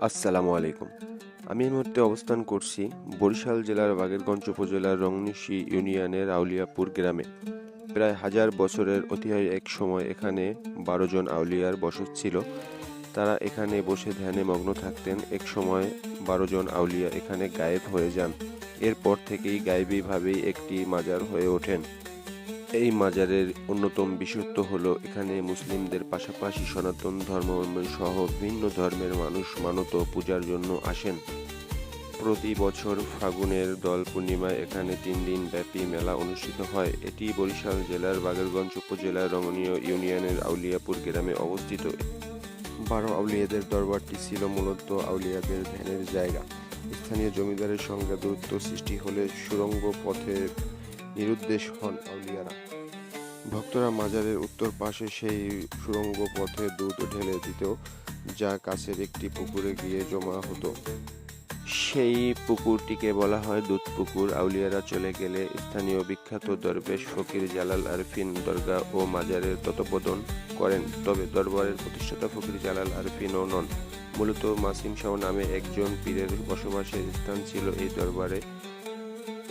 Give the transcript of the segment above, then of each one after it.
আসসালামু আলাইকুম। আমি এই মুহূর্তে অবস্থান করছি বরিশাল জেলার বাগেরগঞ্জ উপজেলার রংনিশি ইউনিয়নের আউলিয়াপুর গ্রামে। প্রায় 1000 বছরের ঐতিহাসিক এক সময় এখানে 12 জন আউলিয়ার বসত ছিল। তারা এখানে বসে ধ্যানে মগ্ন থাকতেন। এক সময় 12 জন আউলিয়া এখানে গায়েব হয়ে যান। এরপর থেকেই গায়েবীভাবেই একটি মাজার হয়ে ওঠেন। এই মাজারের অন্যতম বিশেষত্ব হলো এখানে মুসলিমদের পাশাপাশি সনাতন ধর্মাবলম্বী সহ বিভিন্ন ধর্মের মানুষ মানত পূজার জন্য আসেন। প্রতি বছর ফাগুনের দোল পূর্ণিমায় এখানে 3 দিন ব্যাপী মেলা অনুষ্ঠিত হয়। এটি বরিশাল জেলার বাগেরগঞ্জ উপজেলার রমণীয় ইউনিয়নের আউলিয়াপুর গ্রামে অবস্থিত। 12 আউলিয়াদের দরবারটি ছিল মূলত আউলিয়াদের ধ্যানের জায়গা। স্থানীয় জমিদারের সঙ্গে দূরত্ব সৃষ্টি হলে সুড়ঙ্গ পথে নিরুদ্দেশ হন আউলিয়ারা। ভক্তরা মাজারের উত্তর পাশে সেই সুড়ঙ্গ পথে দুধ ঢেলে দিত, যা কাছের একটি পুকুরে গিয়ে জমা হতো। সেই পুকুরটিকে বলা হয় দুধ পুকুর। আউলিয়ারা চলে গেলে স্থানীয় বিখ্যাত দরবেশ ফকির জালাল আরফিন দরগা ও মাজারের তত্ত্বাবধান করেন। তবে দরবারের প্রতিষ্ঠাতা ফকির জালাল আরফিনও নন, মূলত মাসিম শাহ নামে একজন পীরের বসবাসের স্থান ছিল এই দরবারে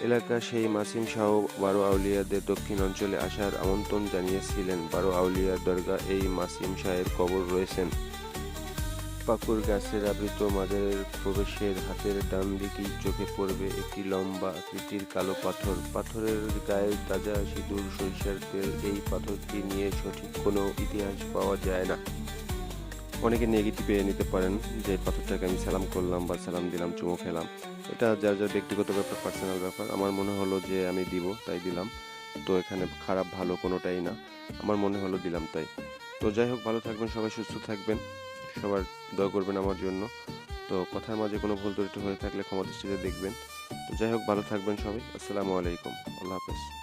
এলাকা। সেই মাসিম শাহ 12 আউলিয়াদের দক্ষিণ অঞ্চলে আসার আমন্ত্রণ জানিয়েছিলেন। 12 আউলিয়ার দরগা এই মাসিম শাহের কবর রয়েছেন। পাকুর গাছের আবৃত মাজারের প্রবেশের হাতের ডান দিকেই চোখে পড়বে একটি লম্বা আকৃতির কালো পাথর। পাথরের গায়ে তাজা সিঁদুর, সরিষার তেল। এই পাথরটি নিয়ে সঠিক কোনো ইতিহাস পাওয়া যায় না। অনেকে নেগেটিভে নিতে পারেন যে পাথরটাকে আমি সালাম করলাম বা সালাম দিলাম, চুমু খেলাম। এটা যার যার ব্যক্তিগত ব্যাপার, পার্সোনাল ব্যাপার। আমার মনে হলো যে আমি দিব, তাই দিলাম। তো এখানে খারাপ ভালো কোনোটাই না, আমার মনে হলো দিলাম তাই। তো যাই হোক, ভালো থাকবেন সবাই, সুস্থ থাকবেন, সবার দোয়া করবেন আমার জন্য। তো কথার মাঝে কোনো ভুল ত্রুটি হয়ে থাকলে ক্ষমা দৃষ্টিতে দেখবেন। তো যাই হোক, ভালো থাকবেন সবাই। আসসালামু আলাইকুম, আল্লাহ হাফেজ।